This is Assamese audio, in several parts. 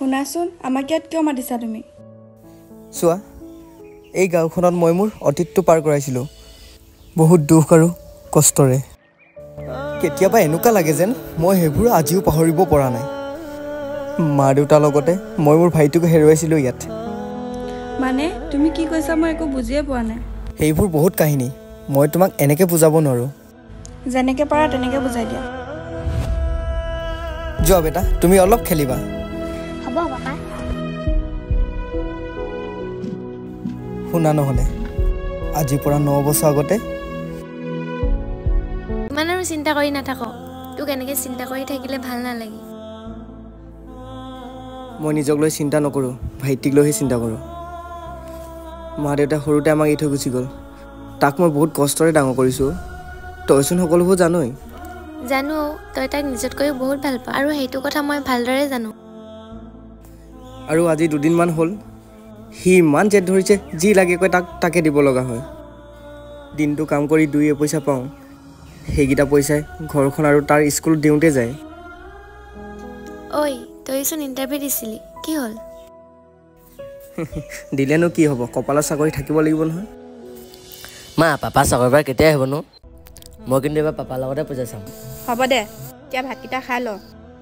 শুনাচোন, আমাক ইয়াত কিয় মাতিছা তুমি? চোৱা, এই গাঁওখনত মই মোৰ অতীতটো পাৰ কৰাইছিলোঁ বহুত দুখ আৰু কষ্টৰে। কেতিয়াবা এনেকুৱা লাগে যেন মই সেইবোৰ আজিও পাহৰিব পৰা নাই। মা দেউতাৰ লগতে মই মোৰ ভাইটোক হেৰুৱাইছিলোঁ ইয়াত। মানে তুমি কি কৈছা মই একো বুজিয়ে পোৱা নাই। সেইবোৰ বহুত কাহিনী, মই তোমাক এনেকৈ বুজাব নোৱাৰোঁ। যেনেকৈ পাৰা তেনেকৈ বুজাই দিয়া। যোৱা বেটা, তুমি অলপ খেলিবা। হ'ব পাপা। শুনা নহ'লে, আজিৰ পৰা 9 বছৰ আগতে ইমান আৰু চিন্তা কৰি নাথাকো, তোক এনেকৈ চিন্তা কৰি থাকিলে ভাল নালাগে। মই নিজক লৈ চিন্তা নকৰোঁ, ভাইটিক লৈহে চিন্তা কৰোঁ। মা দেউতা সৰুতে আমাক এৰি থৈ গুচি গ'ল। তাক মই বহুত কষ্টৰে ডাঙৰ কৰিছোঁ। তইচোন সকলোবোৰ জানই। জানো, তই তাক নিজতকৈও বহুত ভাল পাৱ আৰু সেইটো কথা মই ভালদৰে জানো। আৰু আজি 2 দিনমান হ'ল সি ইমান জেদ ধৰিছে, যি লাগে কয় তাকে দিব লগা হয়। দিনটো কাম কৰি 2 পইচা পাওঁ, সেইকেইটা পইচাই ঘৰখন আৰু তাৰ স্কুল দিওঁতে যায়। ঐ, তইচোন ইণ্টাৰভিউ দিছিলি, কি হ'ল? দিলেনো কি হ'ব, কপালত চাকৰি থাকিব লাগিব নহয়। মা, পাপা চাকৰিৰ পৰা কেতিয়া আহিবনো? মই কিন্তু এবাৰ পাপাৰ লগতে পূজা চাম। হ'ব দে, এতিয়া ভাতকেইটা খাই ল,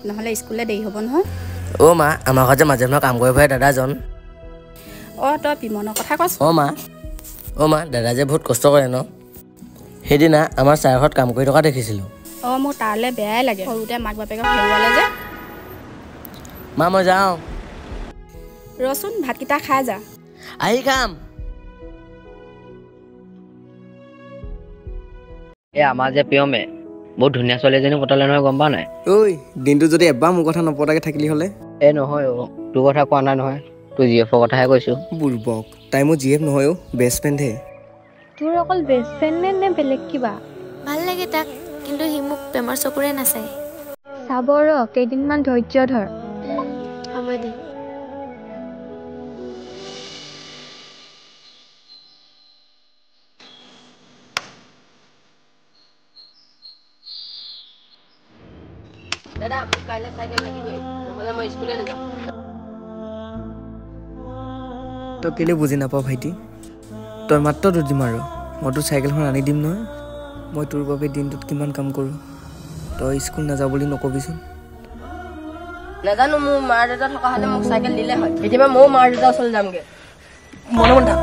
নহ'লে স্কুললৈ দেৰি হ'ব নহয়। অ' মা, আমাৰ ঘৰত যে মাজে মাজে কাম কৰিব পাৰে দাদাজন। অঁ, তই পিমনৰ কথা কৈছ? অ' মা, দাদা যে বহুত কষ্ট কৰে ন। সেইদিনা আমাৰ ছাৰ ঘৰত কাম কৰি থকা দেখিছিলোঁ। অঁ, মোৰ তাৰলৈ বেয়াই লাগে, সৰুতে মাক বাপেকক হেৰুৱালে যে। মা, মই যাওঁ। ৰচোন, ভাতকেইটা খাই যা। আহি খাম। এই আমাৰ যে প্ৰিয়মে বহুত ধুনীয়া ছোৱালী এজনী পতালে নহয়, গম পাৱ নাই? ঐ, দিনটো যদি এবাৰ মোৰ কথা নপতাকৈ থাকিলি হ'লে। নহয় অ', তোৰ কথা কোৱা নাই নহয়, তোৰ জিএফৰ কথাহে কৈছোঁ। বুৰ্বক, তাই মোৰ জিএফ নহয় অ', বেষ্ট ফ্ৰেণ্ডহে। তোৰ অকল বেষ্ট ফ্ৰেণ্ড নে বেলেগ কিবা? ভাল লাগে তাক, কিন্তু সি মোক প্ৰেমৰ চকুৰে নাচায়। চাব ৰ, কেইদিনমান ধৈৰ্য ধৰ। হ'ব দে। দাদা, মোক কাইলৈ চাইকেল লাগিবই, নহ'লে মই স্কুললৈ নাযাওঁ। তই কেলৈ বুজি নাপাৱ ভাইটি? তই মাত্ৰ 2 দিন আৰু মই তোৰ চাইকেলখন আনি দিম নহয়। মই তোৰ বাবে দিনটোত কিমান কাম কৰোঁ, তই স্কুল নাযাওঁ বুলি নকবিচোন। নাজানো, মোৰ মাৰ দেউতা থকা হ'লে মোক চাইকেল দিলে হয়। কেতিয়াবা ময়ো মাৰ দেউতাৰ ওচৰলৈ যামগৈ। মনে মনে থাক।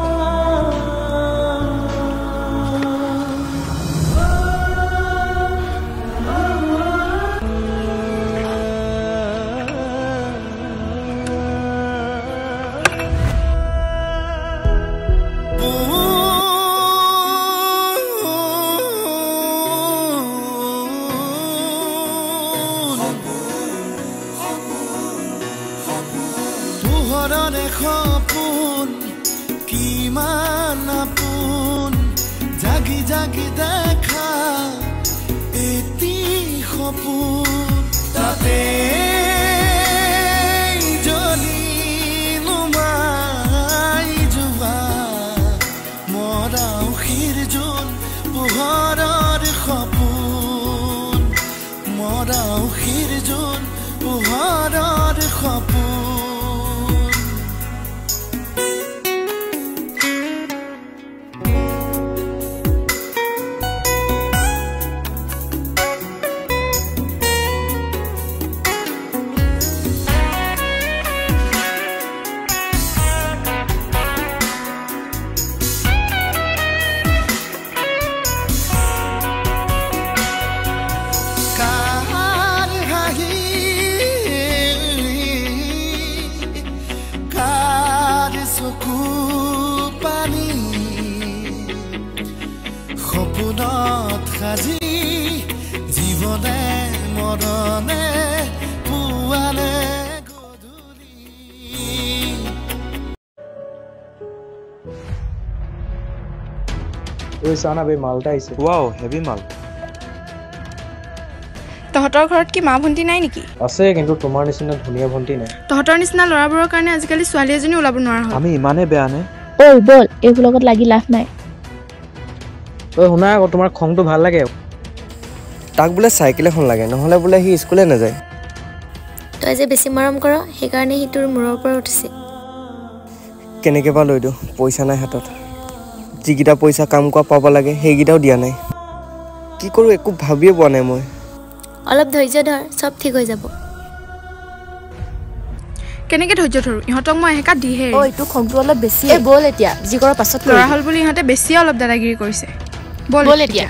সপোন কিমান আপোন, জাগি জাগি দেখা এটি সপোন, তাতে জ্বলি নুমাই যোৱা মৰাউসীৰ জোন, পোহৰৰ সপোন, মৰাউসীৰ জোন, পোহৰৰ সপোন। সপোনত সাজি জীৱনে মৰণে পুৱালে গধূলি। মালটা আহিছে। ৱাও, হেভি মাল। তহঁতৰ ঘৰত কি মা ভণ্টি নাই নেকি? আছে, কিন্তু তোমাৰ নিচিনা ধুনীয়া ভণ্টি নাই। তহঁতৰ নিচিনা ল'ৰাবোৰৰ কাৰণে আজিকালি ছোৱালী এজনী ওলাব নোৱাৰা হ'ল। আমি ইমানেই বেয়া নে? ঐ বল, এইবোৰ লগত লাগি লাভ নাই। ঐ শুনা আকৌ, তোমাৰ খংটো ভাল লাগে। তাক বোলে চাইকেল এখন লাগে, নহ'লে বোলে সি স্কুলে নাযায়। তই যে বেছি মৰম কৰ সেইকাৰণে সি তোৰ মূৰৰ ওপৰত উঠিছে। কেনেকৈ বা লৈ দিওঁ, পইচা নাই হাতত। যিকেইটা পইচা কাম কৰা পাব লাগে সেইকেইটাও দিয়া নাই। কি কৰোঁ একো ভাবিয়ে পোৱা নাই মই। অলপ ধৈৰ্য ধৰ, চব ঠিক হৈ যাব। কেনেকৈ ধৈৰ্য ধৰোঁ? ইহঁতক মই এহেকা দিহে ঐ তোৰ খংটো অলপ বেছি। ব'ল এতিয়া, যি কৰ পাছত ল'ৰা হ'ল বুলি ইহঁতে বেছিয়ে অলপ দাদাগিৰি কৰিছে। ব'ল এতিয়া।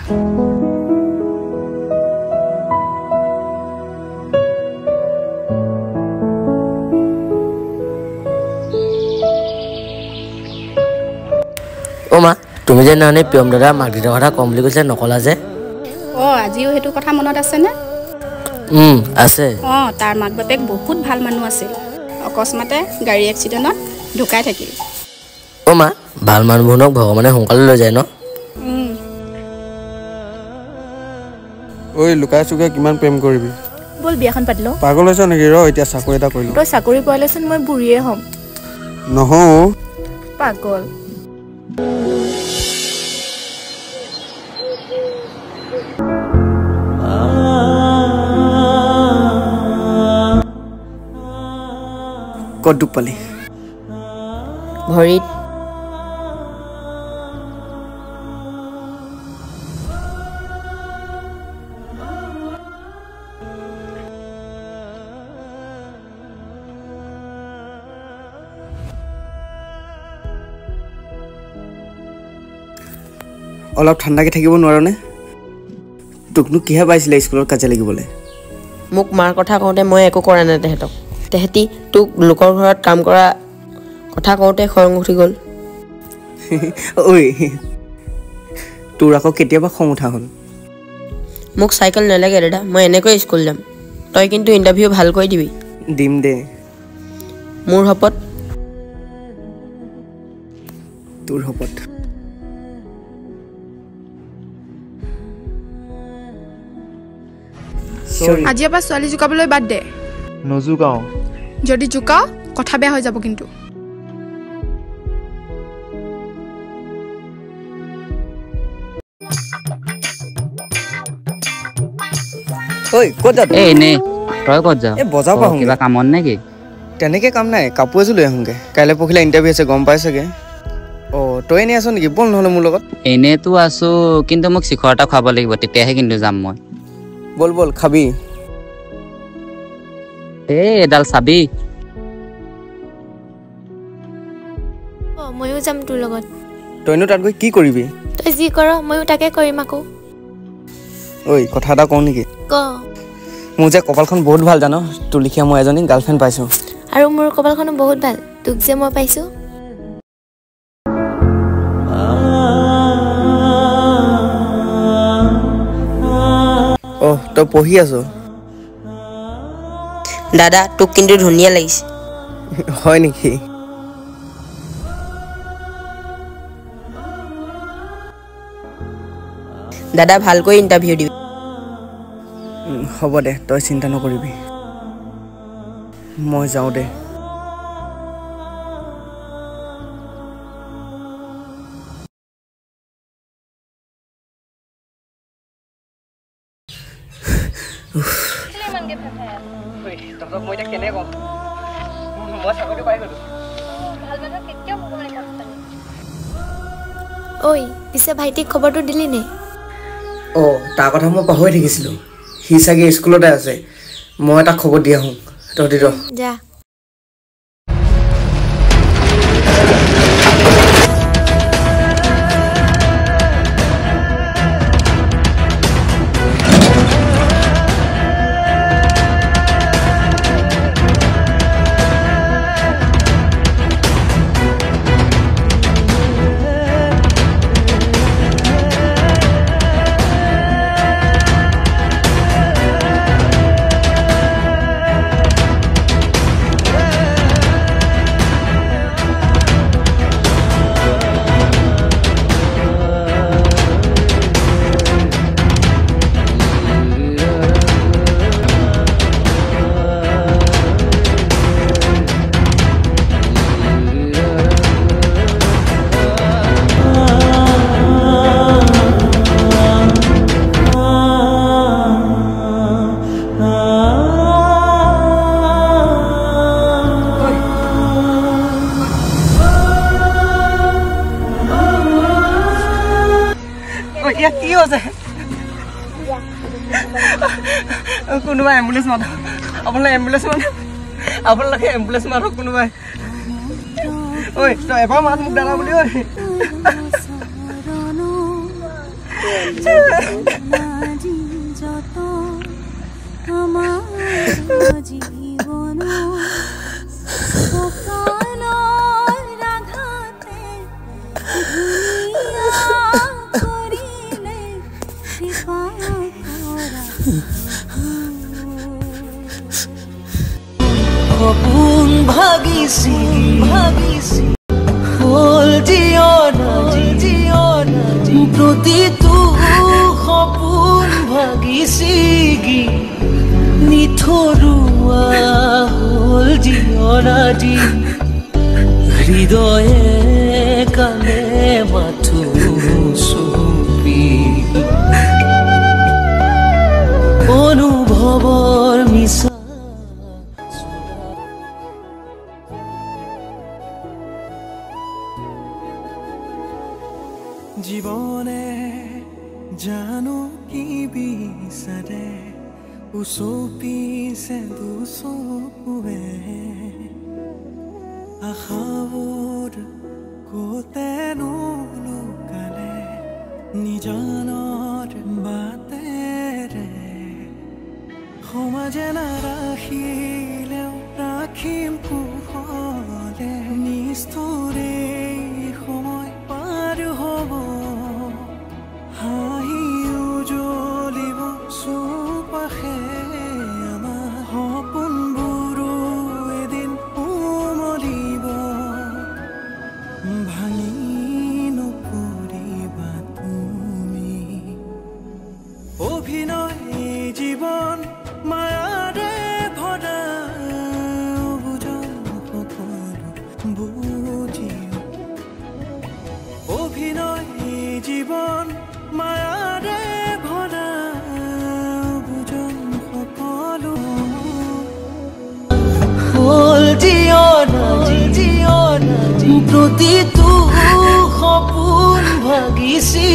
অ' মা, তুমি যে নানে প্ৰিয়ম দাদা মাক দেউতাৰ কথা ক'ম বুলি কৈছে, নকলা যে? আজিও সেইটো কথা মনত আছেনে? আছে। তাৰ মাক বাপেক বহুত ভাল মানুহ আছিল। অকস্মাতে গাড়ী এক্সিডেণ্টত ঢুকাই থাকিল। অ' মা, ভাল মানুহবোৰক ভগৱানে সোনকালে লৈ যায় ন? ঐ লুকাই চুকাই কিমান প্ৰেম কৰিবি? ব'ল বিয়াখন পাতি লওঁ। পাগল হৈছ নেকি? এতিয়া চাকৰি এটা কৰিলোঁ। তই চাকৰি পোৱালেচোন মই বুঢ়ীয়ে হ'ম। নহওঁ পাগল। ক'ত দুখ পালি? ভৰিত। অলপ ঠাণ্ডাকৈ থাকিব নোৱাৰনে? তোকনো কিহে পাইছিলে স্কুলত কাজিয়া লাগিবলৈ? মোক মাৰ কথা কওঁতে মই একো কৰা নাই তেহেঁতক। তেহেঁতি তোক লোকৰ ঘৰত কাম কৰা কথা কওঁতে খং উঠি গ'ল। ঐ তোৰ আকৌ কেতিয়াবা খং উঠা হ'ল? মোক চাইকেল নালাগে দাদা, মই এনেকৈ স্কুল যাম। তই কিন্তু ইণ্টাৰভিউ ভালকৈ দিবি। দিম দে। মোৰ শপত। তোৰ শপত। আজিৰ পৰা ছোৱালী জোকাবলৈ বাদ দে। নজোকাওঁ। যদি জোকাও কথা বেয়া হৈ যাব কিন্তু। ঐ ক'ত যা? এনেই তই ক'ত যাৱ? বজাৰ পৰা কিবা কামত নেকি? তেনেকৈ কাম নাই, কাপোৰ এযোৰ লৈ আহোঁগৈ। কাইলৈ পৰহিলৈ ইণ্টাৰভিউ আছে, গম পাই চাগে। তই এনেই আছ নেকি? ব'ল নহ'লে মোৰ লগত। এনেইতো আছোঁ, কিন্তু মোক শিখৰ এটা খুৱাব লাগিব, তেতিয়াহে কিন্তু যাম মই। ব'ল ব'ল খাবি। এডাল চাবি। ময়ো যাম তোৰ লগত। তইনো তাত গৈ কি কৰিবি? তই যি কৰ ময়ো তাকে কৰিম আকৌ। ঐ কথা এটা কওঁ নেকি? ক। মোৰ যে কপালখন বহুত ভাল জানো, তোৰ লিখীয়া মই এজনী গাৰ্লফ্ৰেণ্ড পাইছোঁ। আৰু মোৰ কপালখনো বহুত ভাল, তোক যে মই পাইছোঁ। তই পঢ়ি আছ? দাদা তোক কিন্তু ধুনীয়া লাগিছে। হয় নেকি? দাদা ভালকৈ ইণ্টাৰভিউ দিবি। হ'ব দে, তই চিন্তা নকৰিবি। মই যাওঁ দে। মই এতিয়া কেনে ক'ম? মই চাকৰিটো পাই গ'লো। ঐ পিছে ভাইটিক খবৰটো দিলি নে? তাৰ কথা মই পাহৰি থাকিছিলোঁ। সি চাগে স্কুলতে আছে। মই এটা খবৰ দি আহোঁ, তহঁতি ৰ। যা। হৈছে কোনোবাই এম্বুলেন্স মাতক আপোনালোকে এম্বুলেন্স মাতক কোনোবাই ঐ তই এবাৰ মাত মোক দাদা বুলি ঐ সপোন ভাগিছি হ'ল জীৱনা প্ৰতিটো সপোন ভাগিছি নিথৰুৱা হ'ল জীৱনা হৃদয়ে কানে মাথো চুপি অনুভৱৰ মিছা জীৱনে জানো কি বিচাৰে উচপিছে দুচকুৱে আশাবোৰ ক'তেনো লুকালে নিজানৰ বাটেৰে সমাজে নাৰাখিলেও ৰাখিম কুশলে নিষ্ঠুৰে সময় পাৰ হ'ব হাঁহি উজ্বলিব চৌপাশে আমাৰ সপোনবোৰো এদিন উমলিব ভাঙি নপৰিবা তুমি অভিনয় জীৱন মায়াৰে ভৰা বুজন সকলো বুজিও অভিনয় জীৱন মায়াৰে ভৰা বুজন সকলো হ'ল জীৱনা প্ৰতিটো সপোন ভাগিছি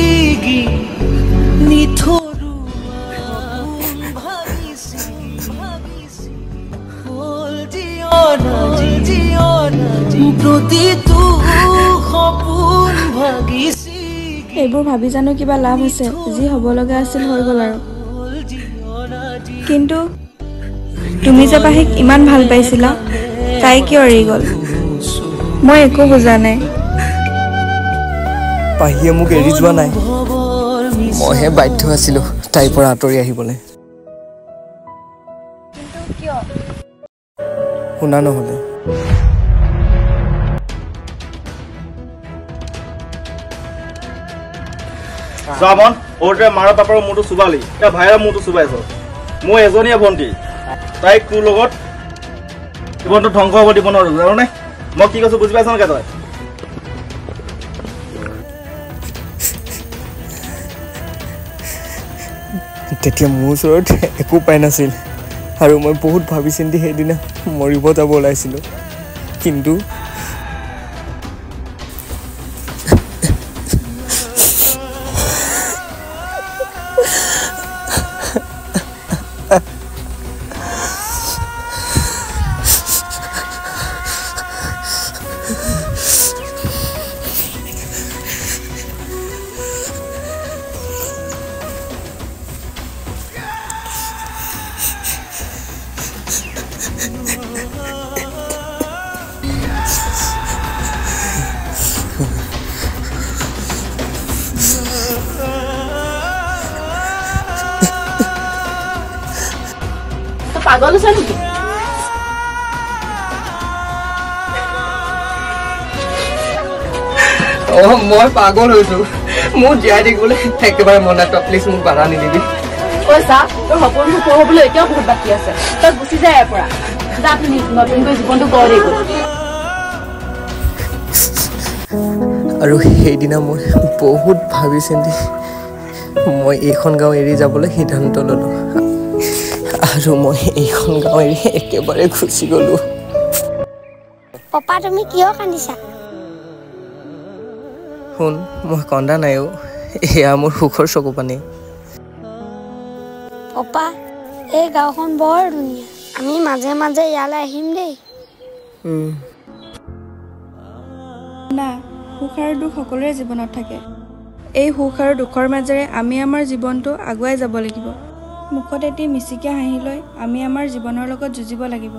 প্ৰতিটো সপোন ভাগিছি এইবোৰ ভাবি জানো কিবা লাভ আছে যি হ'ব লগা আছিল হৈ গ'ল আৰু কিন্তু তুমি যে পাহিক ইমান ভাল পাইছিলা তাই কিয় এৰি গ'ল মই একো বুজা নাই পাহিয়ে মোক এৰি যোৱা নাই মইহে বাধ্য আছিলো তাইৰ পৰা আঁতৰি আহিবলৈ শুনা নহ'লে যাবন ওৰতে মাৰ পাপাৰ মোৰটো চুবালি এতিয়া ভাইৰ মোৰটো চুবাইছ মই এজনীয়ে ভণ্টি তাইক তোৰ লগত জীৱনটো ধ্বংস হ'ব দিব নোৱাৰো জাননে মই কি কৈছো বুজি পাইছ নেকি তই তেতিয়া মোৰ ওচৰত একো পাই নাছিল আৰু মই বহুত ভাবি চিন্তি সেইদিনা মৰিব যাব ওলাইছিলোঁ কিন্তু পাগল আছে নেকি মই পাগল হৈছো মোৰ জীয়াই থাকিবলৈ একেবাৰে মন নাই তই প্লিজ মোক বাধা নিদিবি ঐ চা তোৰ সপোনটো পূৰ হ'বলৈ এতিয়াও বহুত বাকী আছে তই গুচি যায় ইয়াৰ পৰা যা তুমি নতুনকৈ জীৱনটো গঢ় দিব আৰু সেইদিনা মই বহুত ভাবি চিন্তি মই এইখন গাঁও এৰি যাবলৈ সিদ্ধান্ত ল'লোঁ আৰু মই এইখন গাঁও এৰি একেবাৰে গুচি গ'লোঁ পাপা তুমি কিয় কান্দিছা শুন মই কন্দা নাইও এয়া মোৰ সুখৰ চকু পানী। অপা, এই গাঁওখন বৰ ধুনীয়া। আমি মাজে মাজে ইয়ালৈ আহিম দেই। না, সুখ আৰু দুখ সকলোৰে জীৱনত থাকে। এই সুখ আৰু দুখৰ মাজেৰে আমি আমাৰ জীৱনটো আগুৱাই যাব লাগিব। মুখত এটি মিচিকীয়া হাঁহি লৈ আমি আমাৰ জীৱনৰ লগত যুঁজিব লাগিব।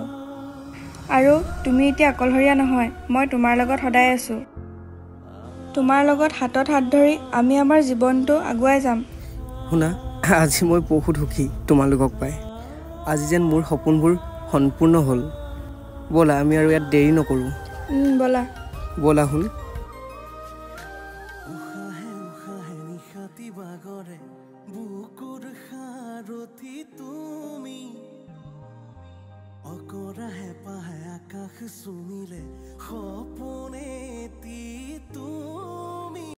আৰু তুমি এতিয়া অকলশৰীয়া নহয়, মই তোমাৰ লগত সদায় আছোঁ। তোমাৰ লগত হাতত হাত ধৰি আমি আমাৰ জীৱনটো আগুৱাই যাম। শুনা, আজি মই বহুত সুখী তোমালোকক পাই। আজি যেন মোৰ সপোনবোৰ সম্পূৰ্ণ হ'ল। ব'লা আমি আৰু ইয়াত দেৰি নকৰোঁ। ব'লা ব'লা শুন। অকৰা হেঁপাহে আকাশ চুমিলে সপোনে